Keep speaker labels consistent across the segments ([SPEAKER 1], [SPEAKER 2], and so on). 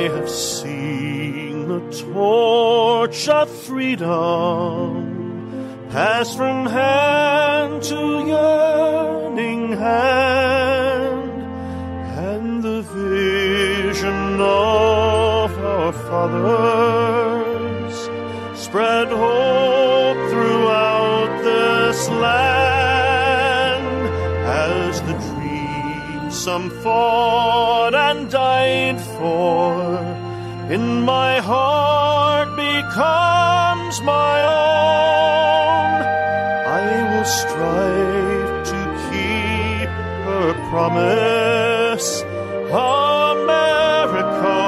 [SPEAKER 1] have seen the torch of freedom pass from hand to yearning hand, and the vision of our fathers spread hope throughout this land, as the dream some fought and died for in my heart becomes my own. I will strive to keep her promise, America,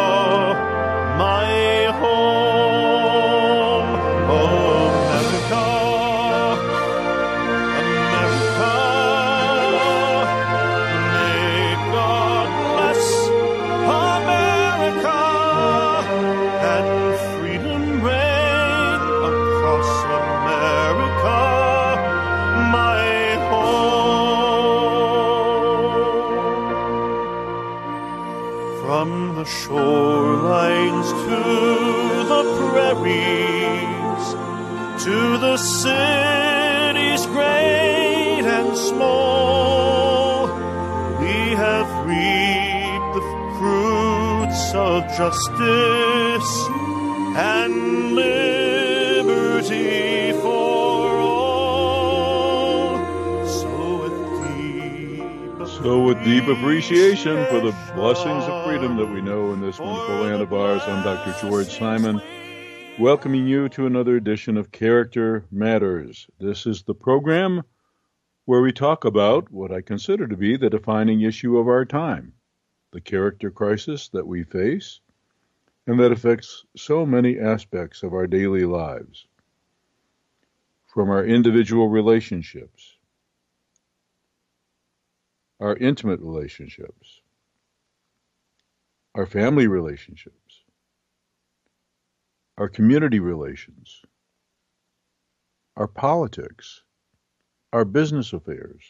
[SPEAKER 1] my home. America, America, may God bless America, and freedom reign across America, my home. From the shorelines to the prairies, to the cities great and small, we have reaped the fruits of justice and liberty for all. So with deep appreciation for the blessings of freedom that we know in this wonderful land of ours, I'm Dr. George Simon, welcoming you to another edition of Character Matters. This is the program where we talk about what I consider to be the defining issue of our time, the character crisis that we face and that affects so many aspects of our daily lives, from our individual relationships, our intimate relationships, our family relationships, our community relations, our politics, our business affairs.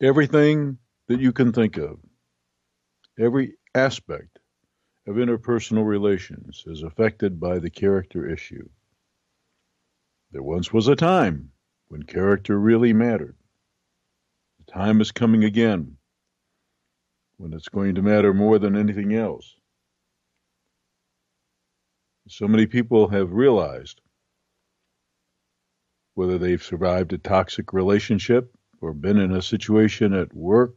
[SPEAKER 1] Everything that you can think of, every aspect of interpersonal relations is affected by the character issue. There once was a time when character really mattered. The time is coming again when it's going to matter more than anything else. So many people have realized, whether they've survived a toxic relationship or been in a situation at work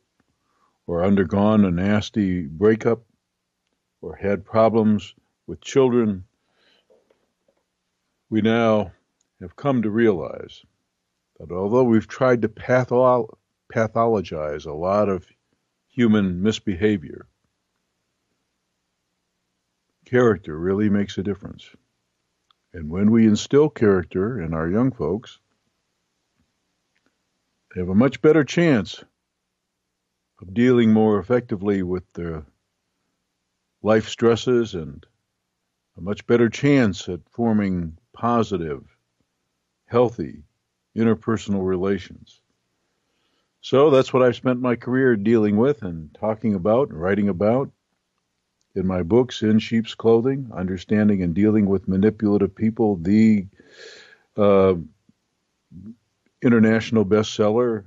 [SPEAKER 1] or undergone a nasty breakup or had problems with children, we now have come to realize that although we've tried to pathologize a lot of human misbehavior, character really makes a difference. And when we instill character in our young folks, they have a much better chance of dealing more effectively with their life stresses and a much better chance at forming positive, healthy, interpersonal relations. So that's what I've spent my career dealing with and talking about and writing about in my books, In Sheep's Clothing, Understanding and Dealing with Manipulative People, the international bestseller,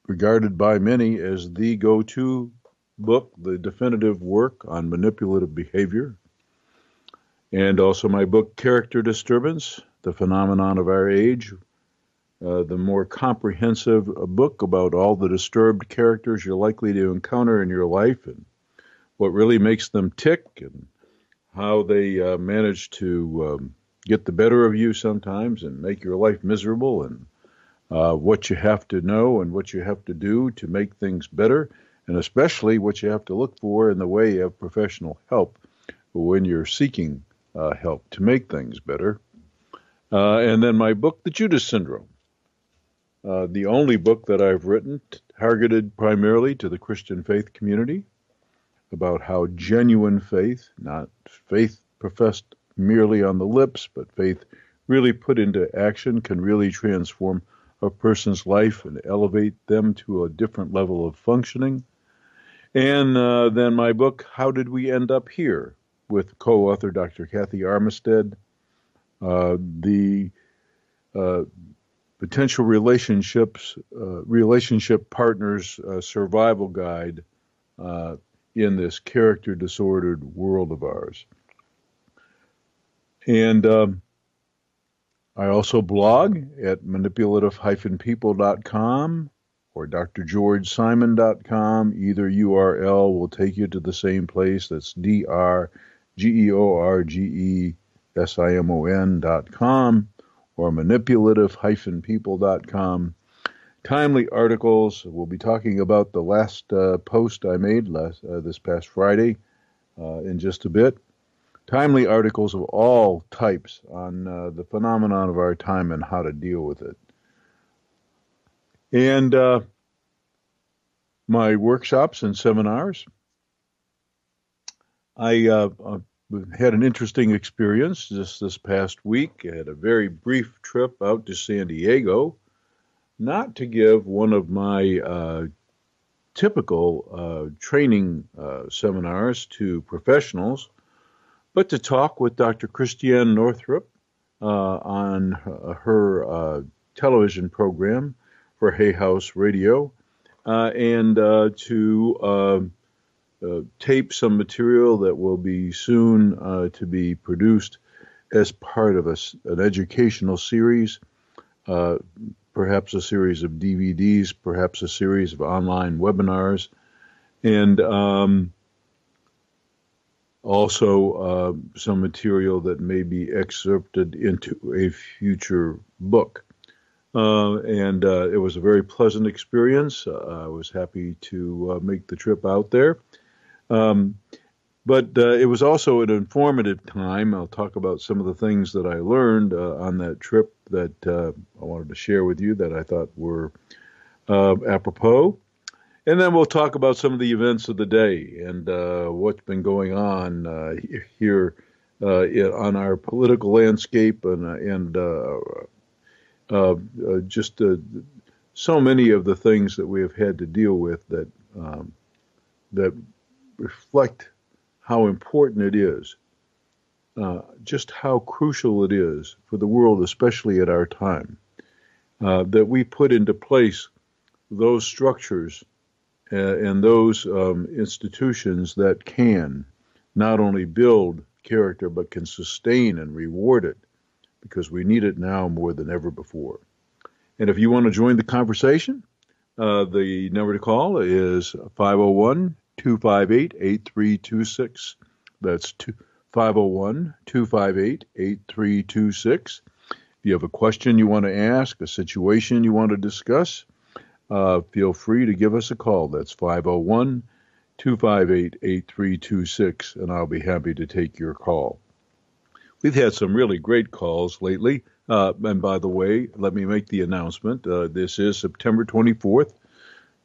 [SPEAKER 1] regarded by many as the go-to book, the definitive work on manipulative behavior. And also my book, Character Disturbance, The Phenomenon of Our Age, the more comprehensive book about all the disturbed characters you're likely to encounter in your life and what really makes them tick and how they manage to get the better of you sometimes and make your life miserable, and what you have to know and what you have to do to make things better, and especially what you have to look for in the way of professional help when you're seeking help to make things better. And then my book, The Judas Syndrome, the only book that I've written targeted primarily to the Christian faith community, about how genuine faith, not faith professed merely on the lips, but faith really put into action, can really transform a person's life and elevate them to a different level of functioning. And then my book, How Did We End Up Here, with co-author Dr. Kathy Armistead, the potential relationship partners survival guide in this character disordered world of ours. And I also blog at manipulative-people.com or drgeorgesimon.com. Either URL will take you to the same place. That's drgeorgesimon.com or manipulative-people.com. Timely articles. We'll be talking about the last post I made this past Friday in just a bit. Timely articles of all types on the phenomenon of our time and how to deal with it. And my workshops and seminars. I had an interesting experience just this past week. I had a very brief trip out to San Diego, not to give one of my typical training seminars to professionals, but to talk with Dr. Christiane Northrup on her television program for Hay House Radio, and to tape some material that will be soon to be produced as part of an educational series, perhaps a series of DVDs, perhaps a series of online webinars, and also some material that may be excerpted into a future book. And it was a very pleasant experience. I was happy to make the trip out there. But it was also an informative time. I'll talk about some of the things that I learned on that trip that I wanted to share with you that I thought were apropos. And then we'll talk about some of the events of the day and what's been going on here on our political landscape and just so many of the things that we have had to deal with that reflect how important it is, just how crucial it is for the world, especially at our time, that we put into place those structures and those institutions that can not only build character, but can sustain and reward it, because we need it now more than ever before. And if you want to join the conversation, the number to call is 501-258-8326. That's 501-258-8326. If you have a question you want to ask, a situation you want to discuss, feel free to give us a call. That's 501-258-8326, and I'll be happy to take your call. We've had some really great calls lately. And by the way, let me make the announcement. This is September 24th,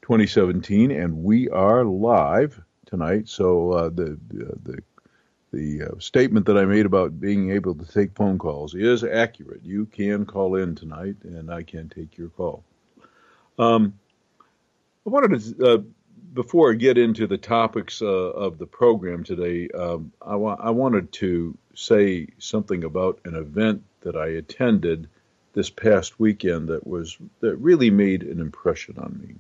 [SPEAKER 1] 2017, and we are live tonight. So the statement that I made about being able to take phone calls is accurate. You can call in tonight, and I can take your call. I wanted to, before I get into the topics of the program today, I wanted to say something about an event that I attended this past weekend that really made an impression on me.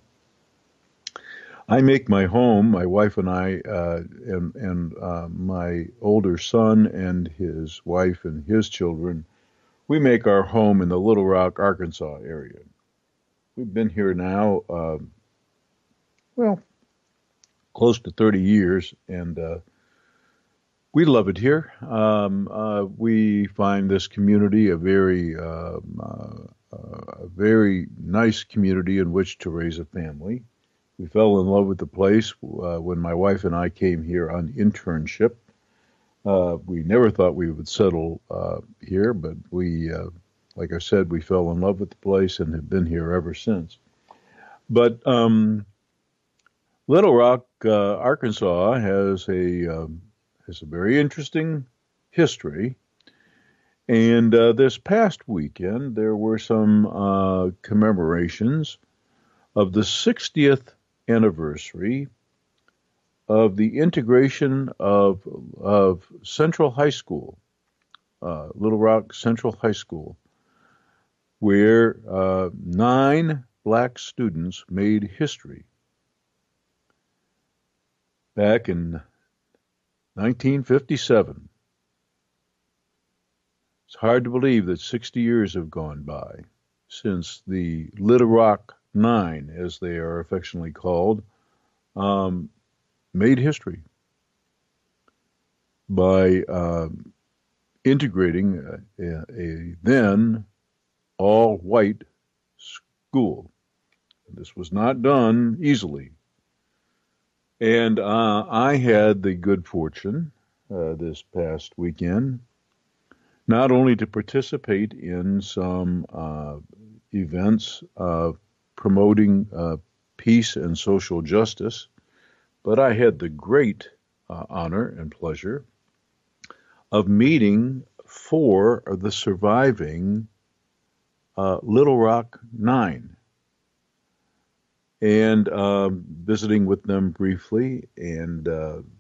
[SPEAKER 1] I make my home, my wife and I, and my older son and his wife and his children, we make our home in the Little Rock, Arkansas area. We've been here now, close to 30 years, and we love it here. We find this community a very nice community in which to raise a family. We fell in love with the place when my wife and I came here on internship. We never thought we would settle here, but we, like I said, we fell in love with the place and have been here ever since. But Little Rock, Arkansas has a very interesting history. And this past weekend, there were some commemorations of the 60th anniversary of the integration of Central High School, Little Rock Central High School, where 9 black students made history back in 1957. It's hard to believe that 60 years have gone by since the Little Rock Nine, as they are affectionately called, made history by integrating a then all-white school. This was not done easily. And I had the good fortune this past weekend not only to participate in some events promoting peace and social justice, but I had the great honor and pleasure of meeting 4 of the surviving Little Rock Nine and visiting with them briefly and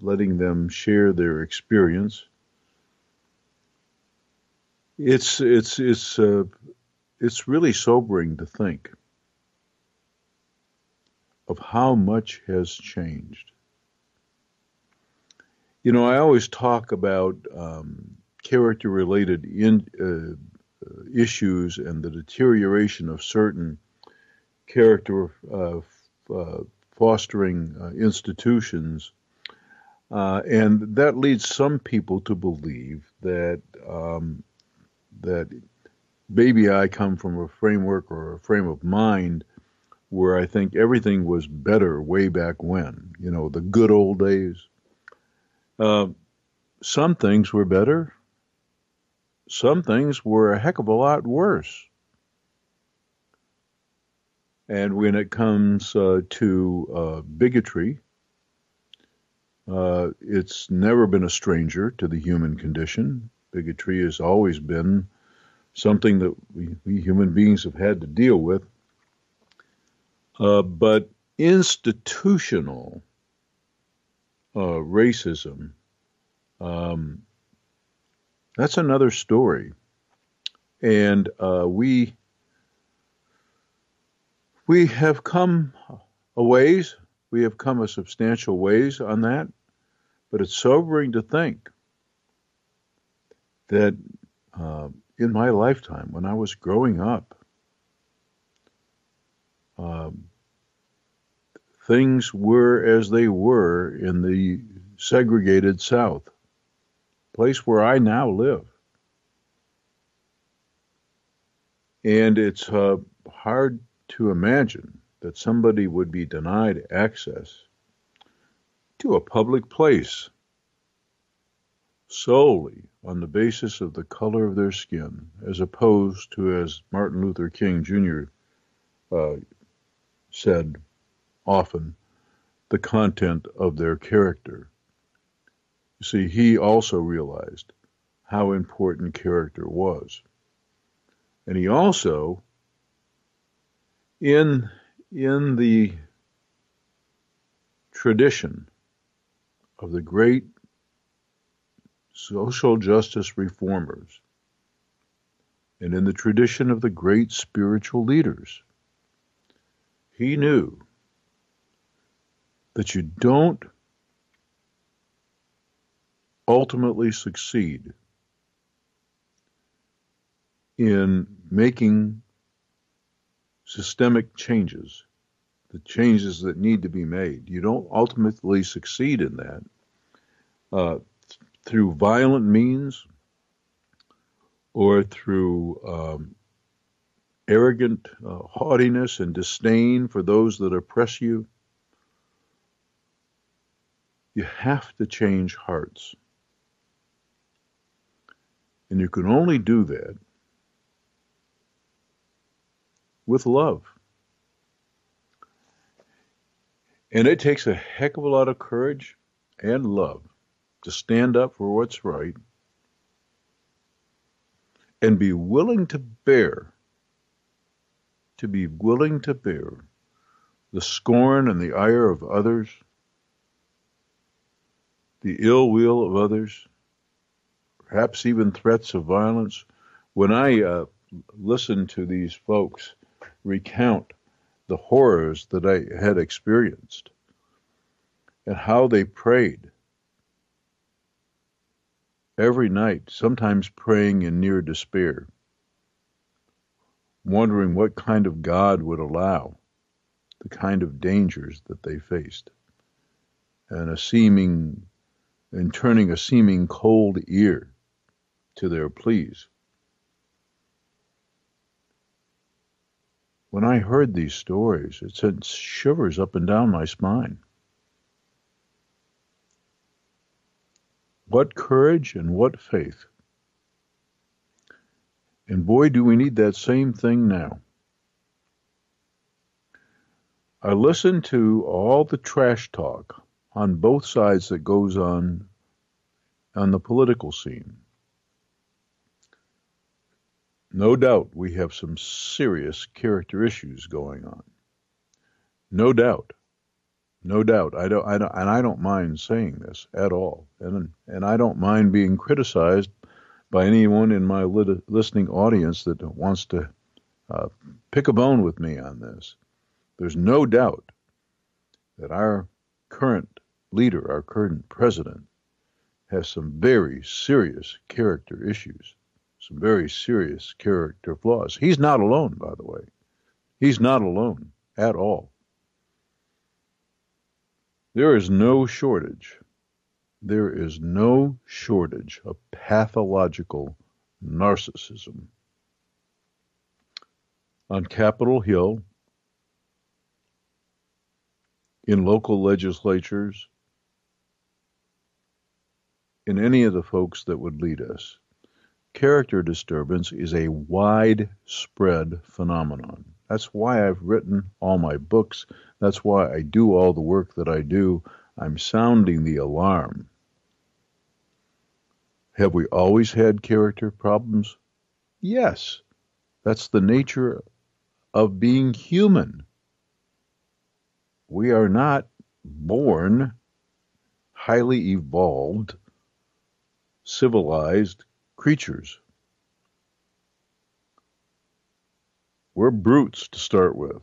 [SPEAKER 1] letting them share their experience. It's really sobering to think of how much has changed. You know, I always talk about character-related issues and the deterioration of certain character fostering institutions, and that leads some people to believe that that maybe I come from a framework or a frame of mind where I think everything was better way back when, you know, the good old days. Some things were better. Some things were a heck of a lot worse. And when it comes to bigotry, it's never been a stranger to the human condition. Bigotry has always been something that we human beings have had to deal with. But institutional racism, that's another story. And we have come a ways. We have come a substantial ways on that. But it's sobering to think that in my lifetime, when I was growing up, things were as they were in the segregated South, place where I now live. And it's hard to imagine that somebody would be denied access to a public place solely on the basis of the color of their skin, as opposed to, as Martin Luther King Jr. Said often, the content of their character. You see, he also realized how important character was. And he also, in the tradition of the great social justice reformers, and in the tradition of the great spiritual leaders, he knew that you don't ultimately succeed in making systemic changes, the changes that need to be made. You don't ultimately succeed in that through violent means or through arrogant haughtiness and disdain for those that oppress you. You have to change hearts. And you can only do that with love. And it takes a heck of a lot of courage and love to stand up for what's right and be willing to bear the scorn and the ire of others the ill will of others, perhaps even threats of violence. When I listen to these folks recount the horrors that I had experienced and how they prayed every night, sometimes praying in near despair, wondering what kind of God would allow the kind of dangers that they faced, and turning a seeming cold ear to their pleas. When I heard these stories, it sent shivers up and down my spine. What courage and what faith. And boy, do we need that same thing now. I listen to all the trash talk on both sides that goes on the political scene. No doubt we have some serious character issues going on. No doubt. No doubt. I don't mind saying this at all. And I don't mind being criticized by anyone in my listening audience that wants to pick a bone with me on this. There's no doubt that our current leader, our current president, has some very serious character issues, some very serious character flaws. He's not alone, by the way. He's not alone at all. There is no shortage of pathological narcissism on Capitol Hill, in local legislatures, in any of the folks that would lead us. Character disturbance is a widespread phenomenon. That's why I've written all my books. That's why I do all the work that I do. I'm sounding the alarm. Have we always had character problems? Yes. That's the nature of being human. We are not born highly evolved, civilized creatures. We're brutes to start with.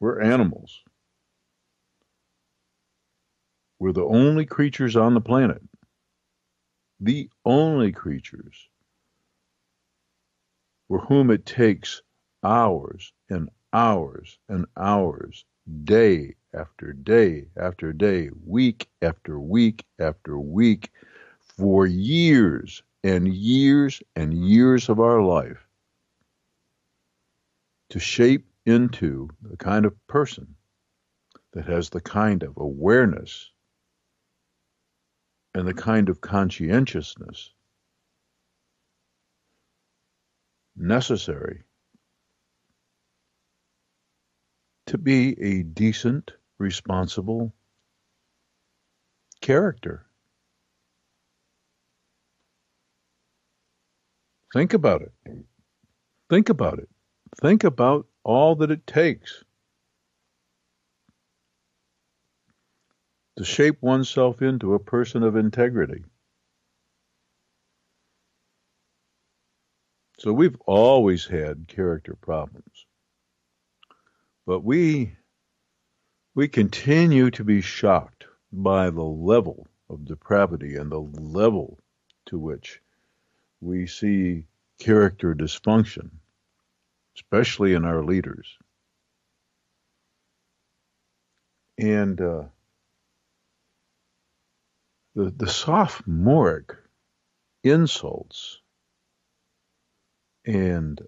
[SPEAKER 1] We're animals. We're the only creatures on the planet, the only creatures for whom it takes hours and hours and hours, day after day after day, week after week after week, for years and years and years of our life to shape into the kind of person that has the kind of awareness and the kind of conscientiousness necessary to be a decent, responsible character. Think about it. Think about it. Think about all that it takes to shape oneself into a person of integrity. So we've always had character problems, but we continue to be shocked by the level of depravity and the level to which we see character dysfunction, especially in our leaders. And the sophomoric insults and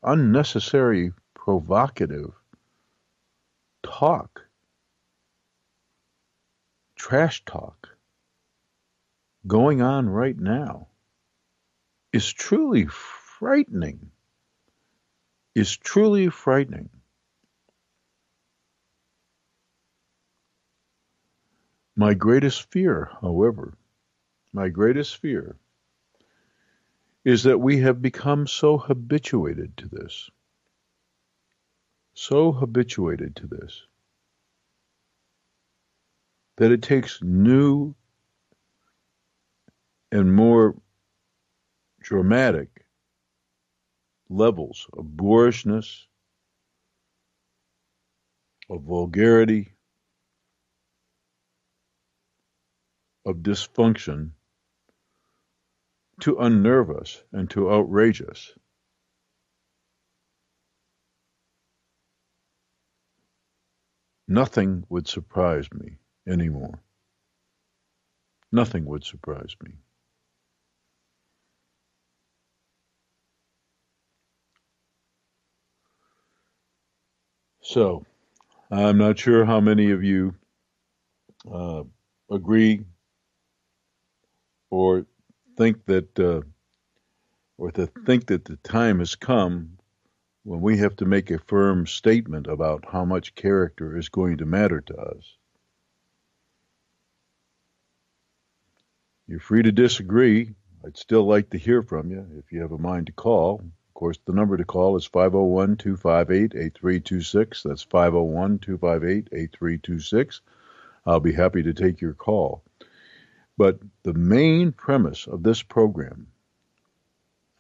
[SPEAKER 1] unnecessary provocative talk, trash talk, going on right now is truly frightening. Is truly frightening. My greatest fear, however, is that we have become so habituated to this. So habituated to this. that it takes new and more dramatic levels of boorishness, of vulgarity, of dysfunction to unnerve us and to outrage us. Nothing would surprise me anymore. Nothing would surprise me. So, I'm not sure how many of you agree or think that the time has come when we have to make a firm statement about how much character is going to matter to us. You're free to disagree. I'd still like to hear from you if you have a mind to call. Of course, the number to call is 501-258-8326. That's 501-258-8326. I'll be happy to take your call. But the main premise of this program,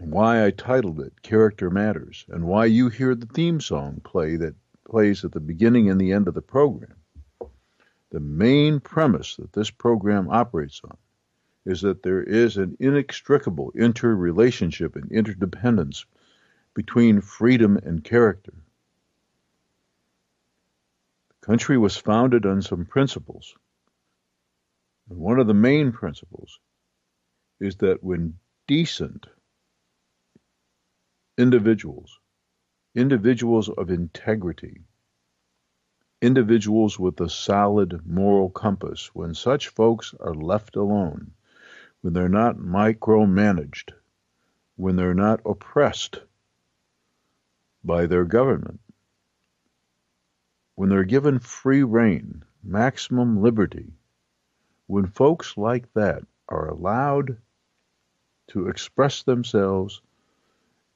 [SPEAKER 1] and why I titled it Character Matters, and why you hear the theme song play that plays at the beginning and the end of the program, the main premise that this program operates on is that there is an inextricable interrelationship and interdependence between freedom and character. The country was founded on some principles. And one of the main principles is that when decent individuals of integrity, individuals with a solid moral compass, when such folks are left alone, when they're not micromanaged, when they're not oppressed by their government, when they're given free rein, maximum liberty, when folks like that are allowed to express themselves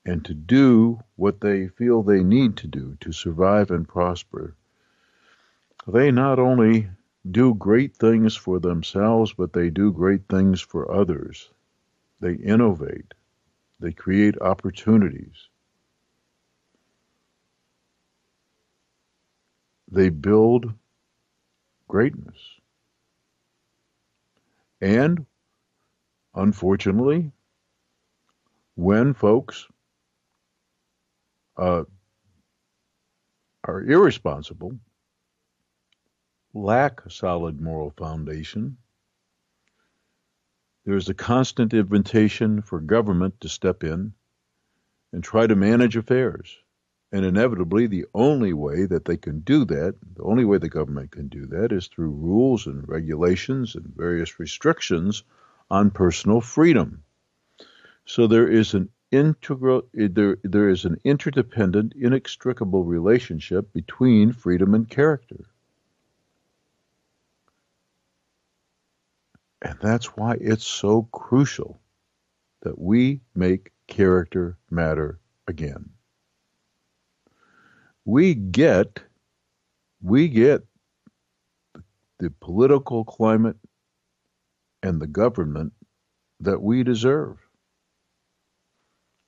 [SPEAKER 1] and to do what they feel they need to do to survive and prosper, they not only do great things for themselves, but they do great things for others. They innovate. They create opportunities. They build greatness. And, unfortunately, when folks are irresponsible, lack a solid moral foundation, there's a constant invitation for government to step in and try to manage affairs. And inevitably, the only way that they can do that, the only way the government can do that is through rules and regulations and various restrictions on personal freedom. So there is an interdependent, inextricable relationship between freedom and character. And that's why it's so crucial that we make character matter again. We get the political climate and the government that we deserve.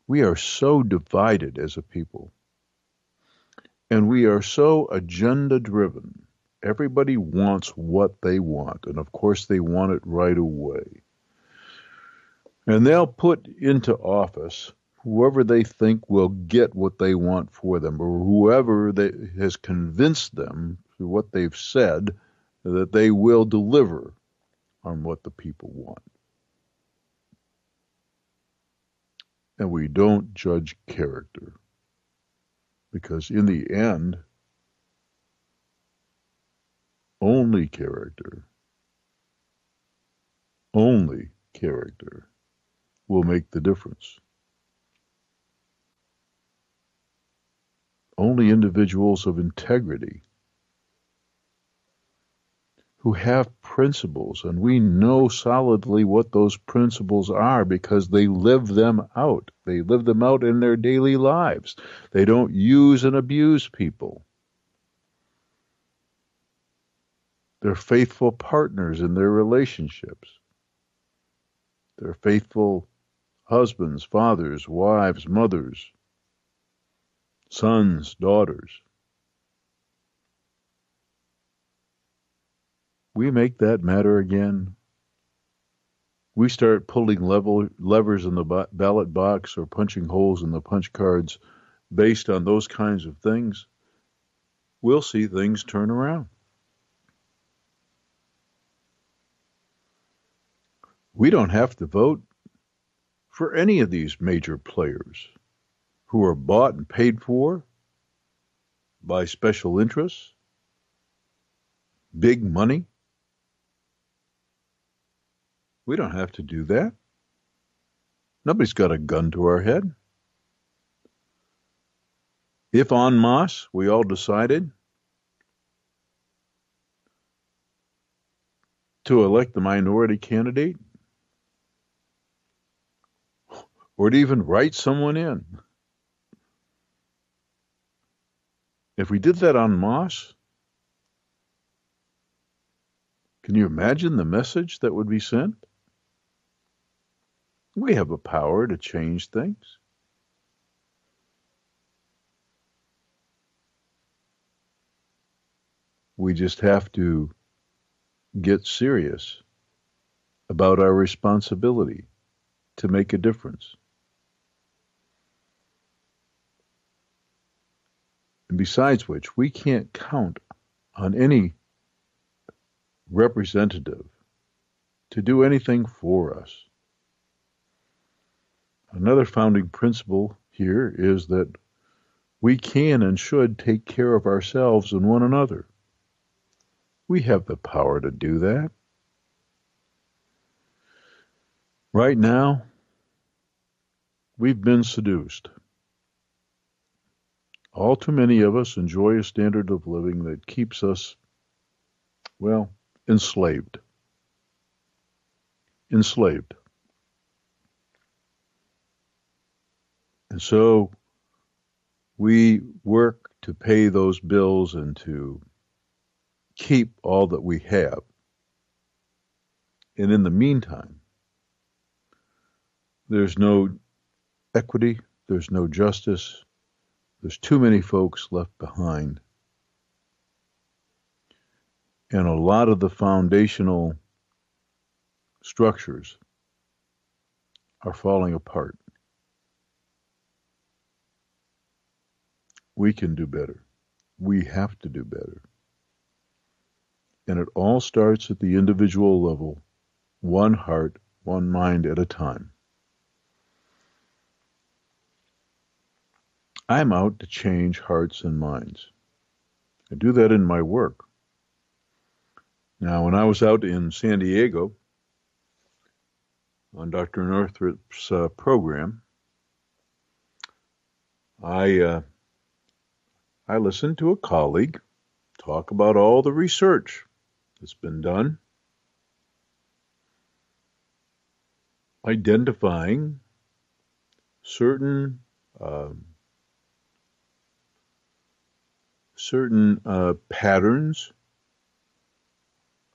[SPEAKER 1] We are so divided as a people, and we are so agenda-driven. Everybody wants what they want, and of course they want it right away. And they'll put into office whoever they think will get what they want for them, or whoever has convinced them through what they've said that they will deliver on what the people want. And we don't judge character, because in the end, only character will make the difference. Only individuals of integrity who have principles, and we know solidly what those principles are because they live them out. They live them out in their daily lives. They don't use and abuse people. They're faithful partners in their relationships. They're faithful husbands, fathers, wives, mothers, sons, daughters. We make that matter again. We start pulling levers in the ballot box or punching holes in the punch cards based on those kinds of things. We'll see things turn around. We don't have to vote for any of these major players who are bought and paid for by special interests, big money. We don't have to do that. Nobody's got a gun to our head. If en masse we all decided to elect the minority candidate, or to even write someone in, if we did that en masse, can you imagine the message that would be sent? We have a power to change things. We just have to get serious about our responsibility to make a difference. And besides which, we can't count on any representative to do anything for us. Another founding principle here is that we can and should take care of ourselves and one another. We have the power to do that. Right now, we've been seduced. All too many of us enjoy a standard of living that keeps us, well, enslaved. Enslaved. And so we work to pay those bills and to keep all that we have. And in the meantime, there's no equity, there's no justice, there's too many folks left behind. And a lot of the foundational structures are falling apart. We can do better. We have to do better. And it all starts at the individual level, one heart, one mind at a time. I'm out to change hearts and minds. I do that in my work. Now, when I was out in San Diego on Dr. Northrup's program, I listened to a colleague talk about all the research that's been done, identifying certain patterns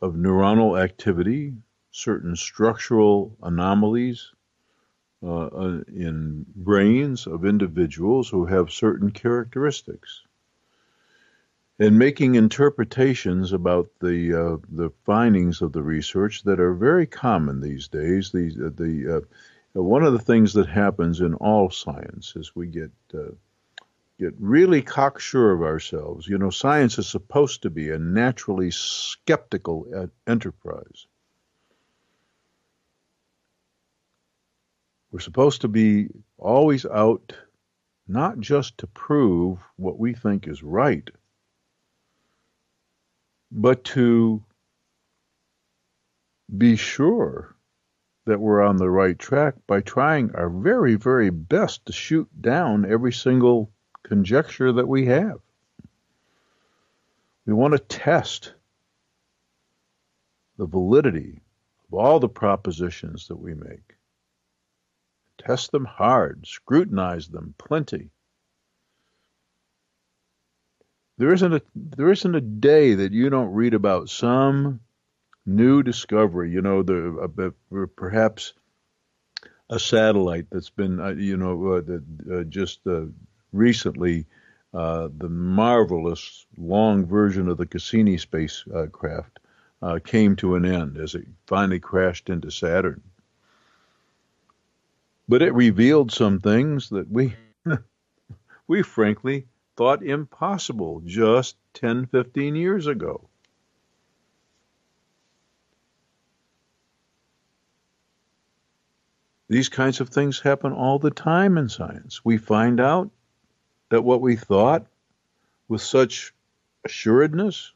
[SPEAKER 1] of neuronal activity, certain structural anomalies in brains of individuals who have certain characteristics, and making interpretations about the findings of the research that are very common these days. One of the things that happens in all science is we get really cocksure of ourselves. You know, science is supposed to be a naturally skeptical enterprise. We're supposed to be always out, not just to prove what we think is right, but to be sure that we're on the right track by trying our very, very best to shoot down every single conjecture that we have. We want to test the validity of all the propositions that we make. Test them hard, scrutinize them plenty. there isn't a day that you don't read about some new discovery. Perhaps a satellite that's been, just recently, the marvelous long version of the Cassini spacecraft came to an end as it finally crashed into Saturn. But it revealed some things that we frankly thought impossible just 10, 15 years ago. These kinds of things happen all the time in science. We find out that what we thought with such assuredness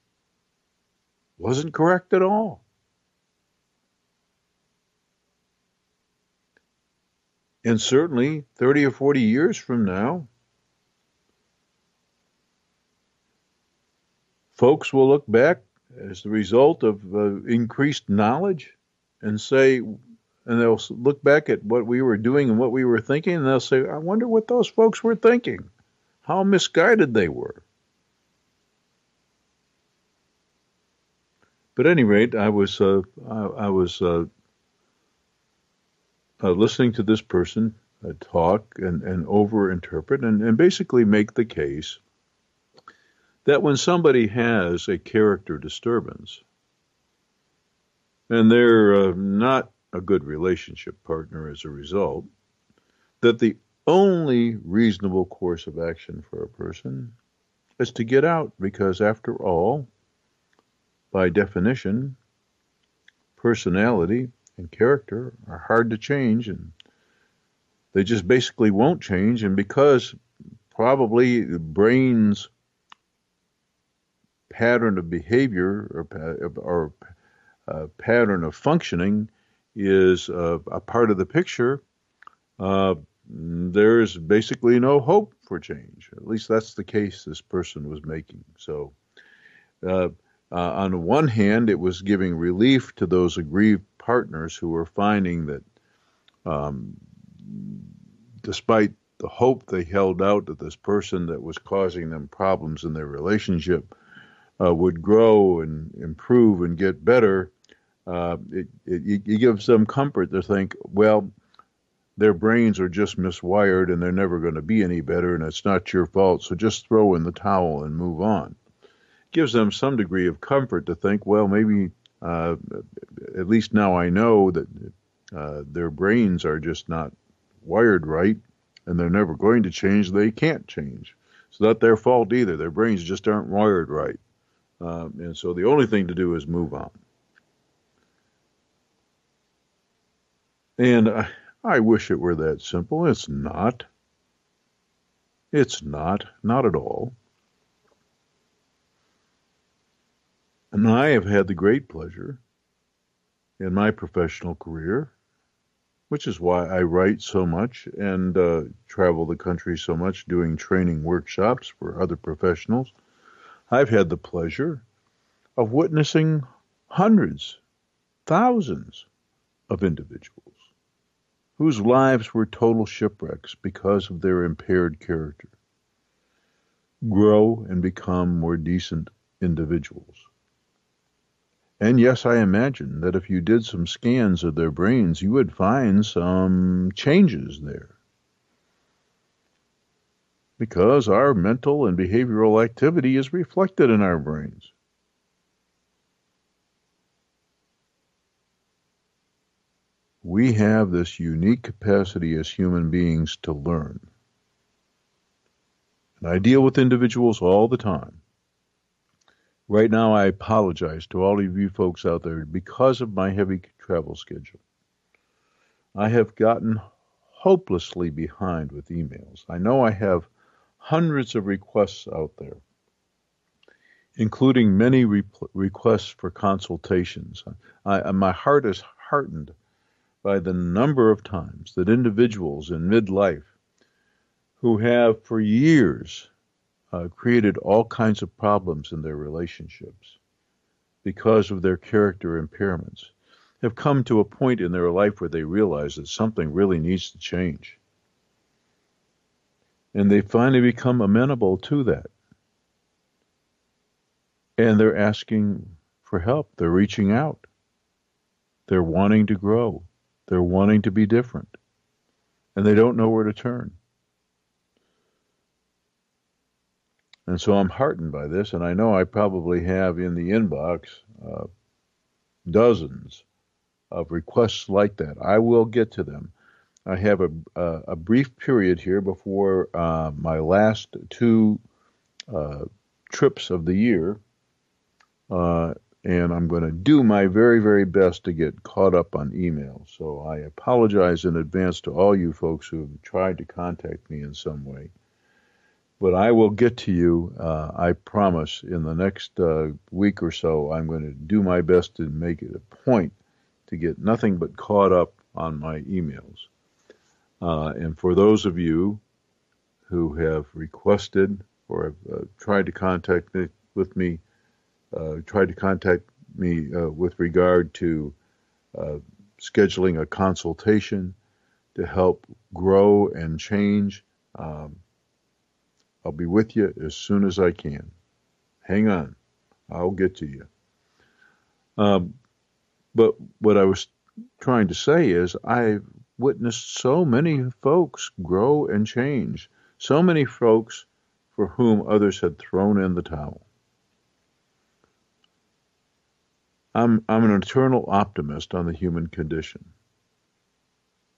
[SPEAKER 1] wasn't correct at all. And certainly 30 or 40 years from now, folks will look back as the result of increased knowledge and say, and they'll look back at what we were doing and what we were thinking, and they'll say, I wonder what those folks were thinking, how misguided they were. But at any rate, I was listening to this person talk and over-interpret and basically make the case that when somebody has a character disturbance and they're not a good relationship partner as a result, that the only reasonable course of action for a person is to get out, because after all, by definition, personality and character are hard to change, and they just basically won't change. And because probably the brain's pattern of behavior or pattern of functioning is a part of the picture, there's basically no hope for change. At least that's the case this person was making. So on the one hand, it was giving relief to those aggrieved partners who were finding that despite the hope they held out that this person that was causing them problems in their relationship would grow and improve and get better, it gives them comfort to think, well, their brains are just miswired and they're never going to be any better, and it's not your fault, so just throw in the towel and move on. It gives them some degree of comfort to think, well, maybe at least now I know that their brains are just not wired right and they're never going to change. They can't change. It's not their fault either. Their brains just aren't wired right. And so the only thing to do is move on. And I wish it were that simple. It's not. It's not at all. And I have had the great pleasure in my professional career, which is why I write so much and travel the country so much doing training workshops for other professionals. I've had the pleasure of witnessing hundreds, thousands of individuals whose lives were total shipwrecks because of their impaired character grow and become more decent individuals. And yes, I imagine that if you did some scans of their brains, you would find some changes there. Because our mental and behavioral activity is reflected in our brains. We have this unique capacity as human beings to learn. And I deal with individuals all the time. Right now, I apologize to all of you folks out there because of my heavy travel schedule. I have gotten hopelessly behind with emails. I know I have hundreds of requests out there, including many requests for consultations. My heart is heartened by the number of times that individuals in midlife who have for years created all kinds of problems in their relationships because of their character impairments have come to a point in their life where they realize that something really needs to change. And they finally become amenable to that. and they're asking for help. They're reaching out. They're wanting to grow. They're wanting to be different, and they don't know where to turn. And so I'm heartened by this, and I know I probably have in the inbox uh, dozens of requests like that. I will get to them. I have a brief period here before my last two uh, trips of the year, uh, and I'm going to do my very, very best to get caught up on email. So I apologize in advance to all you folks who have tried to contact me in some way. But I will get to you, I promise, in the next week or so. I'm going to do my best to make it a point to get nothing but caught up on my emails. And for those of you who have requested or have tried to contact me with me, tried to contact me with regard to scheduling a consultation to help grow and change, I'll be with you as soon as I can. Hang on, I'll get to you. But what I was trying to say is I've witnessed so many folks grow and change, so many folks for whom others had thrown in the towel. I'm an eternal optimist on the human condition.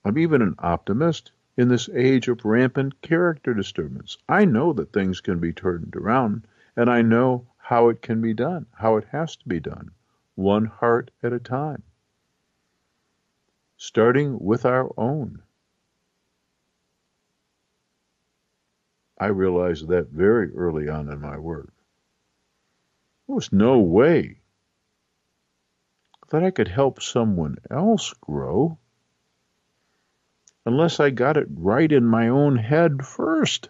[SPEAKER 1] I'm even an optimist in this age of rampant character disturbance. I know that things can be turned around, and I know how it can be done, how it has to be done, one heart at a time, starting with our own. I realized that very early on in my work. There was no way that I could help someone else grow unless I got it right in my own head first.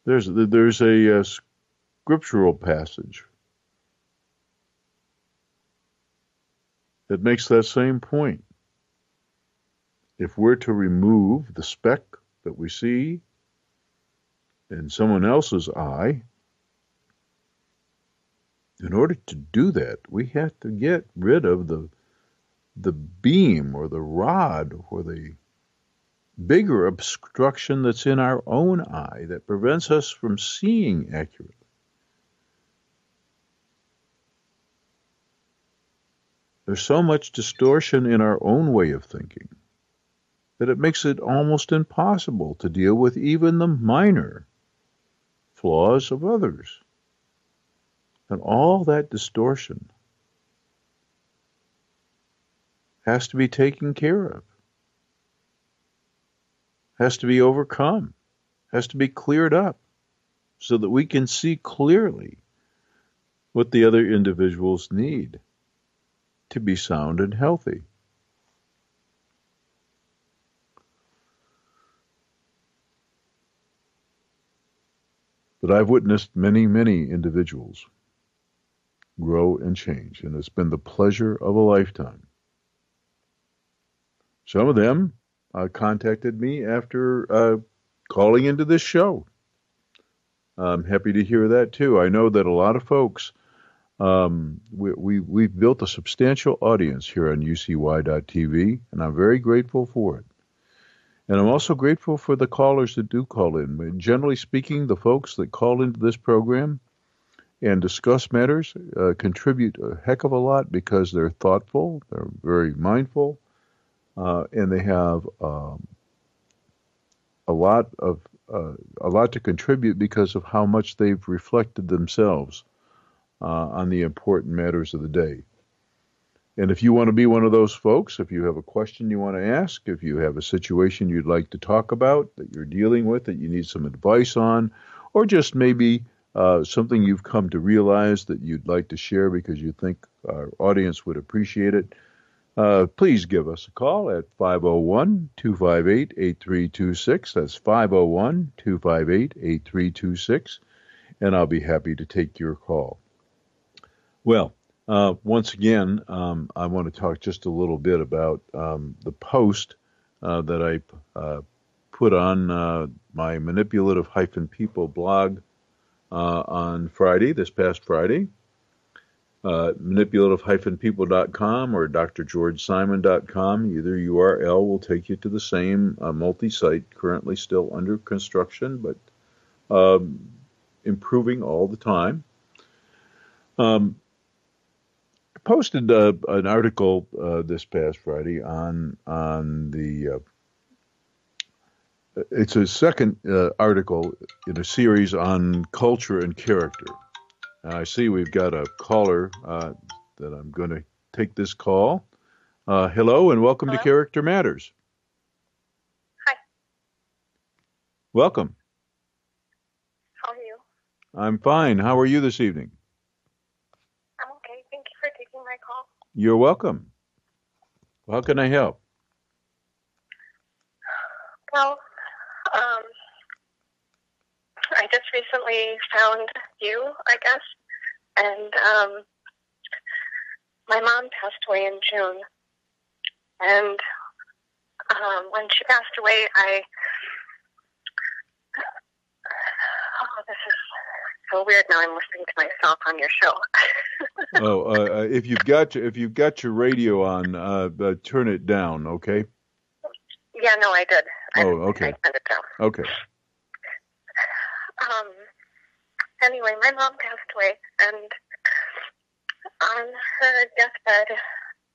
[SPEAKER 1] There's a scriptural passage that makes that same point. If we're to remove the speck that we see in someone else's eye, in order to do that, we have to get rid of the beam or the rod or the bigger obstruction that's in our own eye that prevents us from seeing accurately. There's so much distortion in our own way of thinking that it makes it almost impossible to deal with even the minor flaws of others. And all that distortion has to be taken care of, has to be overcome, has to be cleared up so that we can see clearly what the other individuals need to be sound and healthy. But I've witnessed many, many individuals grow and change, and it's been the pleasure of a lifetime. Some of them contacted me after calling into this show. I'm happy to hear that too. I know that a lot of folks, we've built a substantial audience here on UCY.TV, and I'm very grateful for it. And I'm also grateful for the callers that do call in. Generally speaking, the folks that call into this program and discuss matters contribute a heck of a lot because they're thoughtful, they're very mindful, and they have a lot to contribute because of how much they've reflected themselves on the important matters of the day. And if you want to be one of those folks, if you have a question you want to ask, if you have a situation you'd like to talk about that you're dealing with, that you need some advice on, or just maybe something you've come to realize that you'd like to share because you think our audience would appreciate it, please give us a call at 501-258-8326. That's 501-258-8326, and I'll be happy to take your call. Well, once again, I want to talk just a little bit about the post that I put on my manipulative-people blog on Friday, this past Friday. Manipulative-people.com or drgeorgesimon.com. Either URL will take you to the same multi-site, currently still under construction, but improving all the time. I posted an article this past Friday on the. It's a second article in a series on culture and character. I see we've got a caller that I'm going to take this call. Hello and welcome to Character Matters.
[SPEAKER 2] Hi.
[SPEAKER 1] Welcome.
[SPEAKER 2] How are you?
[SPEAKER 1] I'm fine. How are you this evening?
[SPEAKER 2] I'm okay. Thank you for taking my call.
[SPEAKER 1] You're welcome. How can I help?
[SPEAKER 2] Well, I just recently found you, I guess, and my mom passed away in June, and when she passed away, this is so weird now. I'm listening to myself on your show.
[SPEAKER 1] If you've got your radio on, turn it down, okay?
[SPEAKER 2] Yeah, no, I did.
[SPEAKER 1] Okay.
[SPEAKER 2] I turned it down.
[SPEAKER 1] Okay.
[SPEAKER 2] Anyway, my mom passed away, and on her deathbed,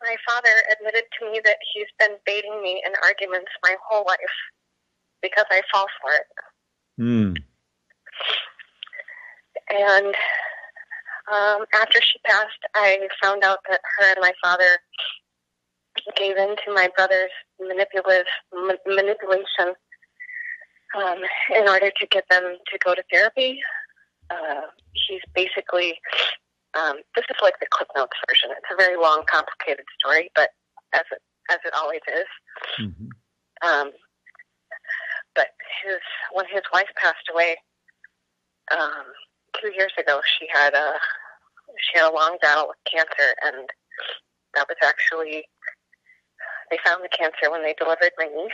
[SPEAKER 2] my father admitted to me that he's been baiting me in arguments my whole life because I fall for it. And after she passed, I found out that her and my father gave in to my brother's manipulation in order to get them to go to therapy. He's basically, this is like the Clip Notes version. It's a very long, complicated story, but as it always is.
[SPEAKER 1] Mm-hmm.
[SPEAKER 2] But when his wife passed away 2 years ago, she had a long battle with cancer, and that was actually, they found the cancer when they delivered my niece.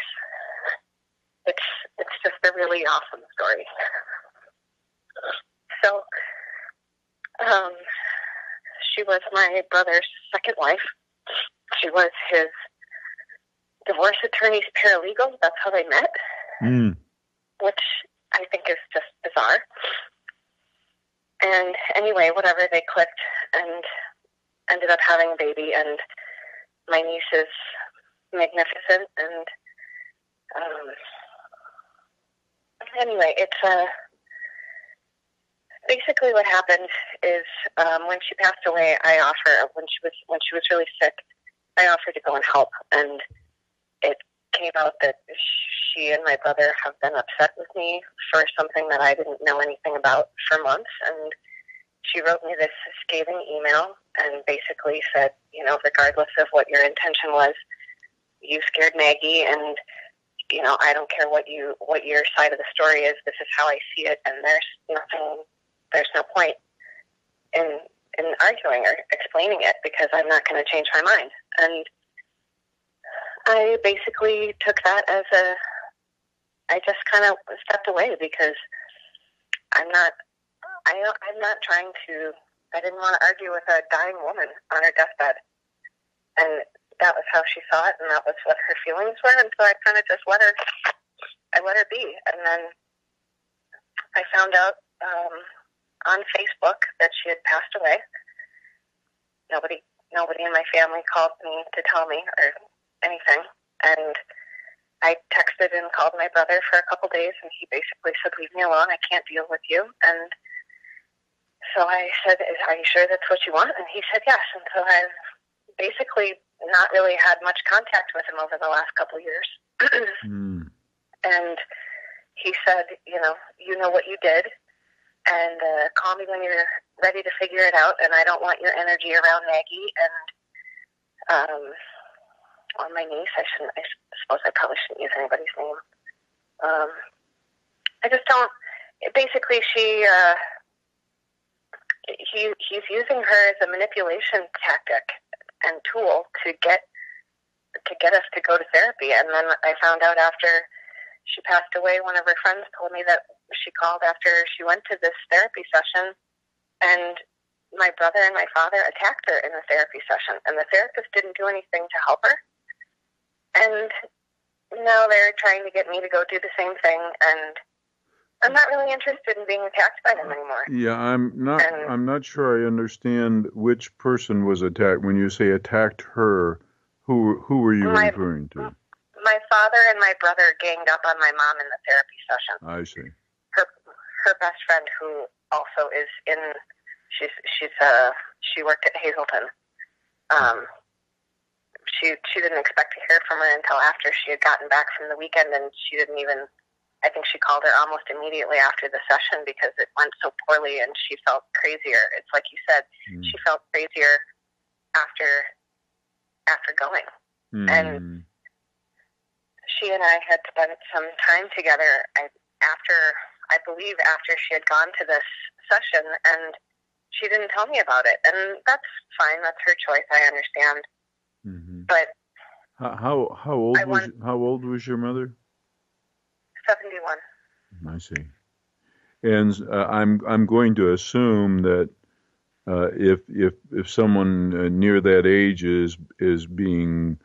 [SPEAKER 2] It's just a really awesome story. So, she was my brother's second wife. She was his divorce attorney's paralegal. That's how they met, which I think is just bizarre. And anyway, whatever, they clicked and ended up having a baby, and my niece is magnificent. And anyway, it's basically what happened is when she passed away, when she was really sick, I offered to go and help, and it came out that she and my brother have been upset with me for something that I didn't know anything about for months, and she wrote me this scathing email and basically said, regardless of what your intention was, you scared Maggie, and I don't care what your side of the story is. This is how I see it, and there's no point in arguing or explaining it because I'm not going to change my mind. And I basically took that as I just kind of stepped away because I didn't want to argue with a dying woman on her deathbed. And that was how she saw it, and that was what her feelings were, and so I kind of just let her be. And then I found out on Facebook that she had passed away. Nobody in my family called me to tell me or anything, and I texted and called my brother for a couple days, and he basically said, "Leave me alone, I can't deal with you." And so I said, "Are you sure that's what you want?" And he said yes. And so I've basically not really had much contact with him over the last couple of years. And he said, you know what you did, and call me when you're ready to figure it out, and I don't want your energy around Maggie and or my niece. I suppose I probably shouldn't use anybody's name. I just don't. Basically, he's using her as a manipulation tactic and tool to get us to go to therapy. And then I found out after she passed away, one of her friends told me that she called after she went to this therapy session, and my brother and my father attacked her in the therapy session, and the therapist didn't do anything to help her. And now they're trying to get me to go do the same thing, and I'm not really interested in being attacked by them anymore.
[SPEAKER 1] Yeah, I'm not sure I understand which person was attacked. When you say attacked her, who were you referring to?
[SPEAKER 2] My father and my brother ganged up on my mom in the therapy session.
[SPEAKER 1] I see.
[SPEAKER 2] Her best friend, who also is in, she worked at Hazelton. She didn't expect to hear from her until after she had gotten back from the weekend, and she didn't even. I think she called her almost immediately after the session because it went so poorly, and she felt crazier. It's like you said, she felt crazier after going, and she and I had spent some time together. I believe after she had gone to this session, and she didn't tell me about it, and that's fine. That's her choice. I understand. But
[SPEAKER 1] how old was your mother?
[SPEAKER 2] 71.
[SPEAKER 1] I see. And I'm going to assume that if someone near that age is being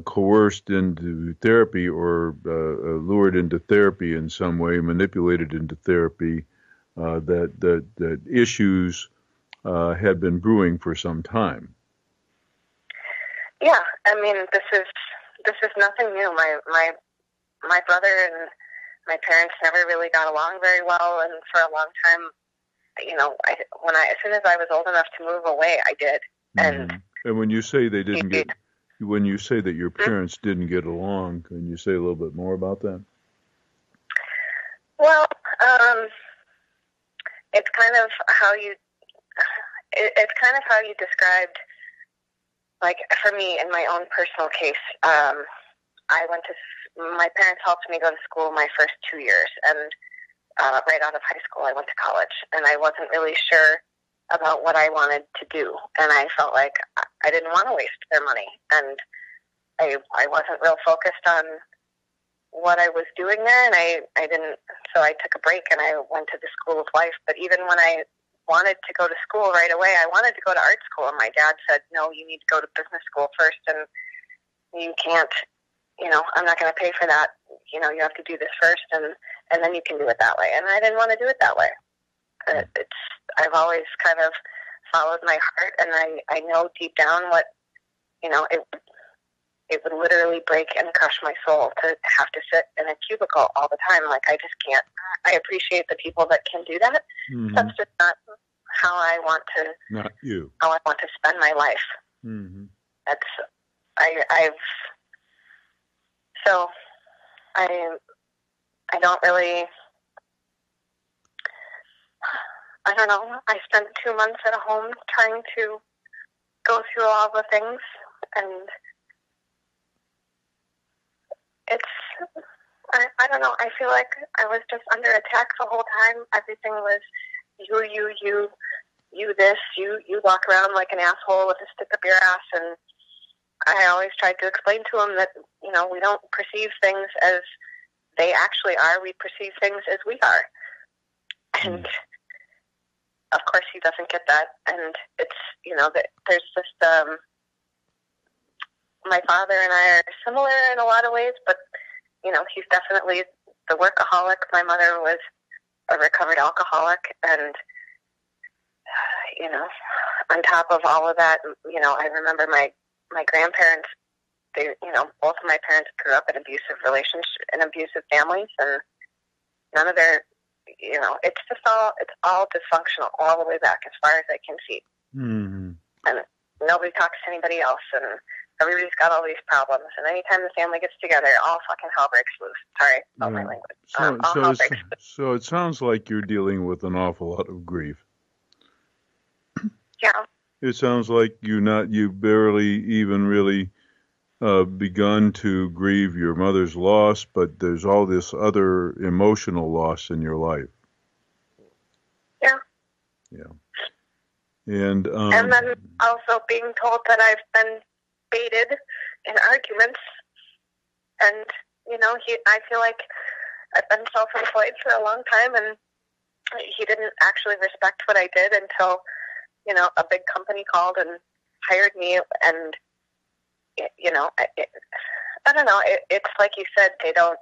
[SPEAKER 1] coerced into therapy or lured into therapy in some way, manipulated into therapy, that issues had been brewing for some time.
[SPEAKER 2] Yeah, I mean, this is nothing new. My brother and my parents never really got along very well, and for a long time, as soon as I was old enough to move away, I did. And
[SPEAKER 1] when you say they didn't get, when you say that your parents didn't get along, can you say a little bit more about that?
[SPEAKER 2] Well, it's kind of how you described. Like, for me, in my own personal case, my parents helped me go to school my first 2 years, and right out of high school, I went to college, and I wasn't really sure about what I wanted to do, and I felt like I didn't want to waste their money, and I wasn't real focused on what I was doing there, and so I took a break, and I went to the School of Life, but even when I wanted to go to school right away, I wanted to go to art school, and my dad said, no, you need to go to business school first, and you can't, I'm not going to pay for that, you have to do this first, and then you can do it that way, and I didn't want to do it that way. I've always kind of followed my heart, and I know deep down what, it would literally break and crush my soul to have to sit in a cubicle all the time. Like, I just can't. I appreciate the people that can do that. That's just not how I want to.
[SPEAKER 1] Not you.
[SPEAKER 2] How I want to spend my life. I don't really. I don't know. I spent 2 months at home trying to go through all the things, and I don't know. I feel like I was just under attack the whole time. Everything was you this, you walk around like an asshole with a stick up your ass. And I always tried to explain to him that, we don't perceive things as they actually are. We perceive things as we are. And of course he doesn't get that. And it's, there's just, my father and I are similar in a lot of ways, but, he's definitely the workaholic. My mother was a recovered alcoholic, and, on top of all of that, I remember my grandparents, they, both of my parents grew up in abusive families, and none of their, it's all dysfunctional all the way back as far as I can see. And nobody talks to anybody else, and everybody's got all these problems, and anytime the family gets together, all fucking hell breaks loose. Sorry about my language.
[SPEAKER 1] So it sounds like you're dealing with an awful lot of grief.
[SPEAKER 2] Yeah.
[SPEAKER 1] It sounds like you barely even really begun to grieve your mother's loss, but there's all this other emotional loss in your life.
[SPEAKER 2] Yeah.
[SPEAKER 1] Yeah. And
[SPEAKER 2] then also being told that I've been baited in arguments, and I feel like I've been self-employed for a long time, and he didn't actually respect what I did until, a big company called and hired me. And, I don't know. It's like you said, they don't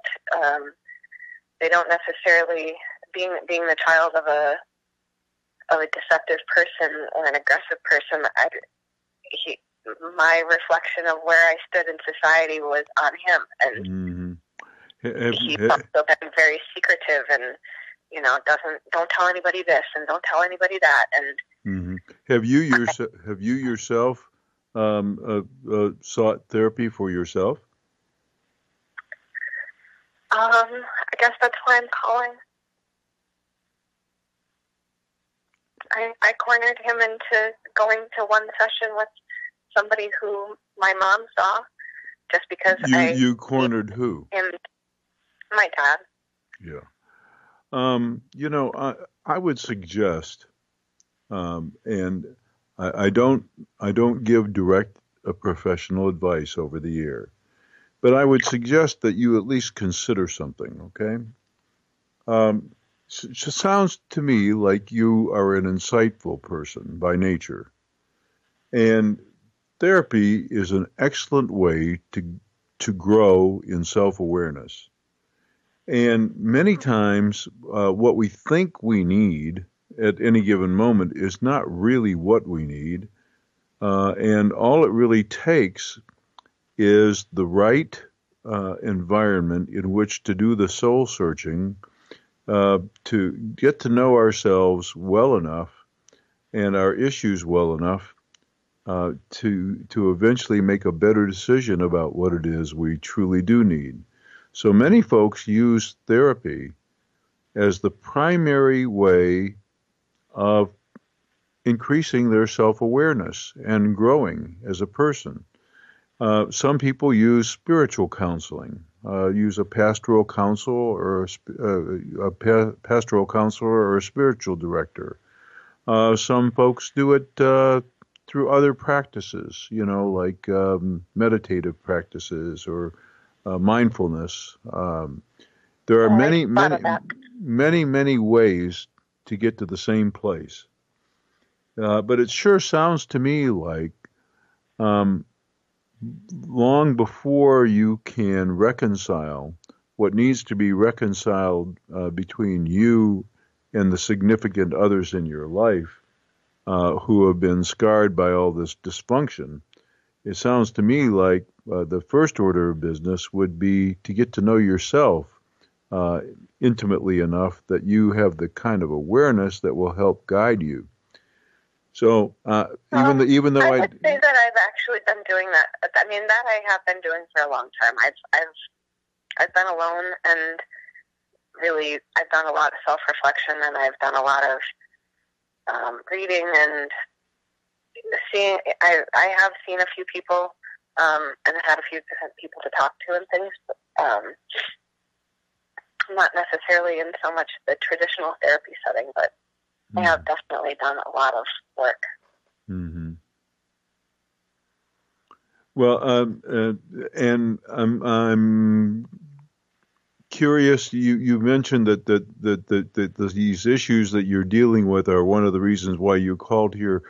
[SPEAKER 2] necessarily, being the child of a deceptive person or an aggressive person. My reflection of where I stood in society was on him, and he's also been very secretive, and don't tell anybody this and don't tell anybody that. And
[SPEAKER 1] have you yourself sought therapy for yourself?
[SPEAKER 2] I guess that's why I'm calling. I cornered him into going to one session with somebody who my mom saw, just because
[SPEAKER 1] you cornered who?
[SPEAKER 2] Him, my dad.
[SPEAKER 1] Yeah. I would suggest, and I don't give direct professional advice over the air, but I would suggest that you at least consider something. Okay. It sounds to me like you are an insightful person by nature, and therapy is an excellent way to grow in self-awareness. And many times, what we think we need at any given moment is not really what we need, and all it really takes is the right environment in which to do the soul searching, to get to know ourselves well enough and our issues well enough to eventually make a better decision about what it is we truly do need. So many folks use therapy as the primary way of increasing their self-awareness and growing as a person. Some people use spiritual counseling, use a pastoral counselor or a spiritual director. Some folks do it through other practices, like meditative practices or mindfulness. There are many ways to get to the same place. But it sure sounds to me like long before you can reconcile what needs to be reconciled between you and the significant others in your life who have been scarred by all this dysfunction, it sounds to me like the first order of business would be to get to know yourself intimately enough that you have the kind of awareness that will help guide you. So even though
[SPEAKER 2] I would say that I've actually been doing that. I mean, that I have been doing for a long time. I've been alone, and really I've done a lot of self-reflection, and I've done a lot of reading and seeing. I have seen a few people and had a few different people to talk to and things, but not necessarily in so much the traditional therapy setting, but I have definitely done a lot of work.
[SPEAKER 1] Mm-hmm. Well, and I'm curious. You mentioned that these issues that you're dealing with are one of the reasons why you called here.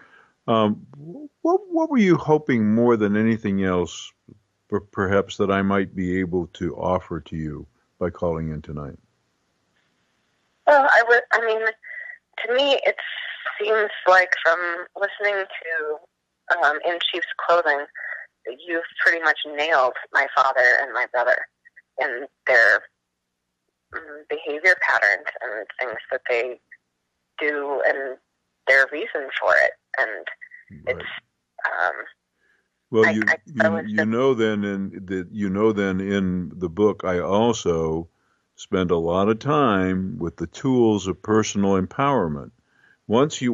[SPEAKER 1] What were you hoping more than anything else, perhaps, that I might be able to offer to you by calling in tonight?
[SPEAKER 2] Well, to me, it seems like from listening to In Sheep's Clothing, you've pretty much nailed my father and my brother and their behavior patterns and things that they do and their reason for it. And
[SPEAKER 1] right.
[SPEAKER 2] It's
[SPEAKER 1] well, you know then in the book I also spend a lot of time with the tools of personal empowerment. Once you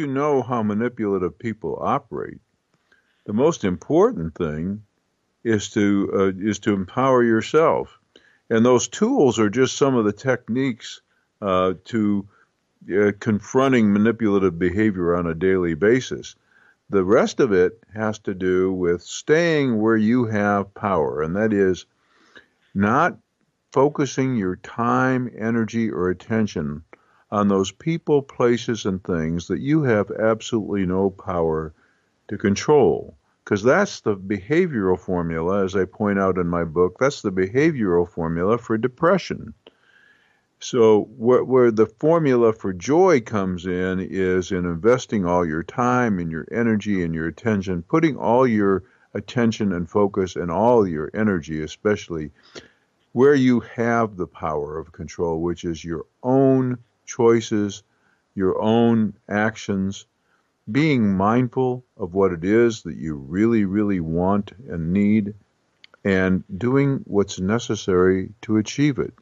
[SPEAKER 1] know how manipulative people operate, the most important thing is to empower yourself, and those tools are just some of the techniques to confronting manipulative behavior on a daily basis. The rest of it has to do with staying where you have power, and that is not focusing your time, energy, or attention on those people, places, and things that you have absolutely no power to control. Because that's the behavioral formula, as I point out in my book, that's the behavioral formula for depression. So where the formula for joy comes in is in investing all your time and your energy and your attention, putting all your attention and focus and all your energy, especially where you have the power of control, which is your own choices, your own actions, being mindful of what it is that you really, really want and need, and doing what's necessary to achieve it.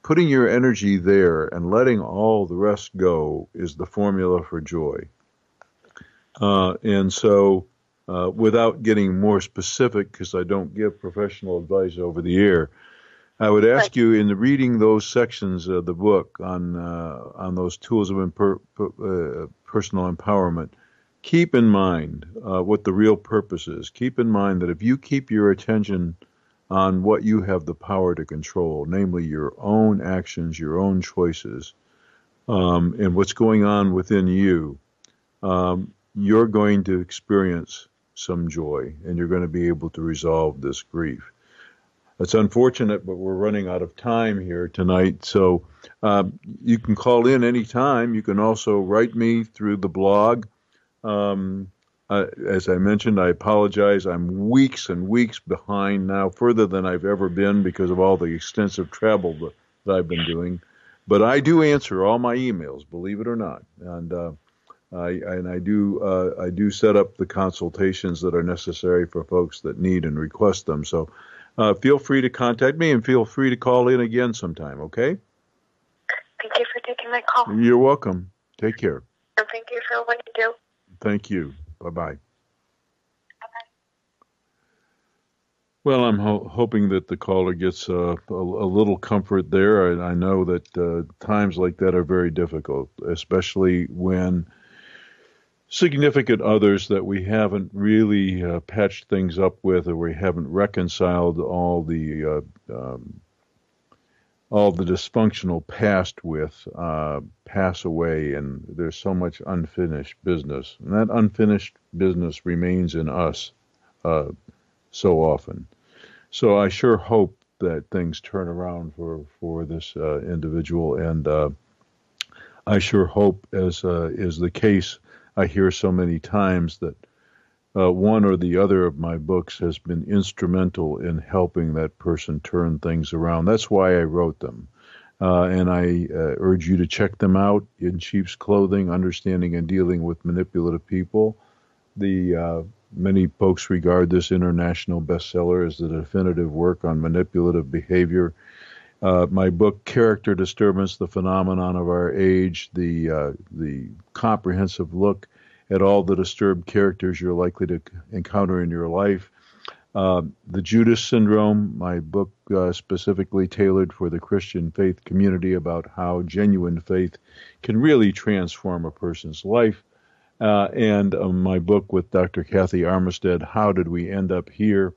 [SPEAKER 1] Putting your energy there and letting all the rest go is the formula for joy. And so, without getting more specific, because I don't give professional advice over the air, I would ask you, in the reading those sections of the book on those tools of personal empowerment, keep in mind what the real purpose is. Keep in mind that if you keep your attention on what you have the power to control, namely your own actions, your own choices, and what's going on within you, you're going to experience some joy, and you're going to be able to resolve this grief. It's unfortunate, but we're running out of time here tonight, so you can call in anytime. You can also write me through the blog. As I mentioned, I apologize. I'm weeks and weeks behind now, further than I've ever been because of all the extensive travel that I've been doing. But I do answer all my emails, believe it or not, and I do set up the consultations that are necessary for folks that need and request them. So feel free to contact me and feel free to call in again sometime. Okay?
[SPEAKER 2] Thank you for taking my call.
[SPEAKER 1] You're welcome. Take care.
[SPEAKER 2] And thank you for what you do.
[SPEAKER 1] Thank you. Bye-bye.
[SPEAKER 2] Bye-bye.
[SPEAKER 1] Well, I'm hoping that the caller gets a little comfort there. I know that times like that are very difficult, especially when significant others that we haven't really patched things up with, or we haven't reconciled all the dysfunctional past with, pass away, and there's so much unfinished business. And that unfinished business remains in us so often. So I sure hope that things turn around for this individual, and I sure hope, as is the case, I hear so many times, that one or the other of my books has been instrumental in helping that person turn things around. That's why I wrote them. And I urge you to check them out. In Sheep's Clothing, Understanding and Dealing with Manipulative People. Many folks regard this international bestseller as the definitive work on manipulative behavior. My book, Character Disturbance, The Phenomenon of Our Age, the comprehensive look at all the disturbed characters you're likely to encounter in your life. The Judas Syndrome, my book specifically tailored for the Christian faith community, about how genuine faith can really transform a person's life. And my book with Dr. Kathy Armistead, How Did We End Up Here?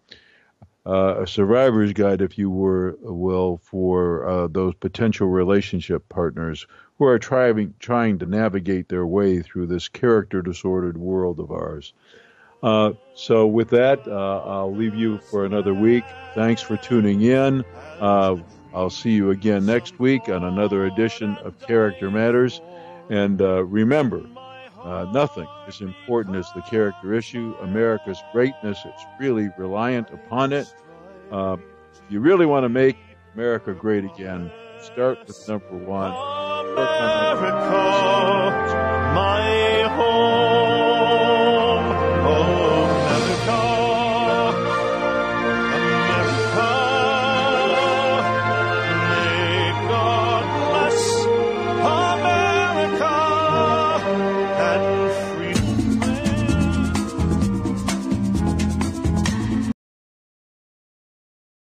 [SPEAKER 1] A survivor's guide, if you will, for those potential relationship partners who are trying to navigate their way through this character-disordered world of ours. So with that, I'll leave you for another week. Thanks for tuning in. I'll see you again next week on another edition of Character Matters. And remember, nothing is important as the character issue. America's greatness is really reliant upon it. If you really want to make America great again, start with number one.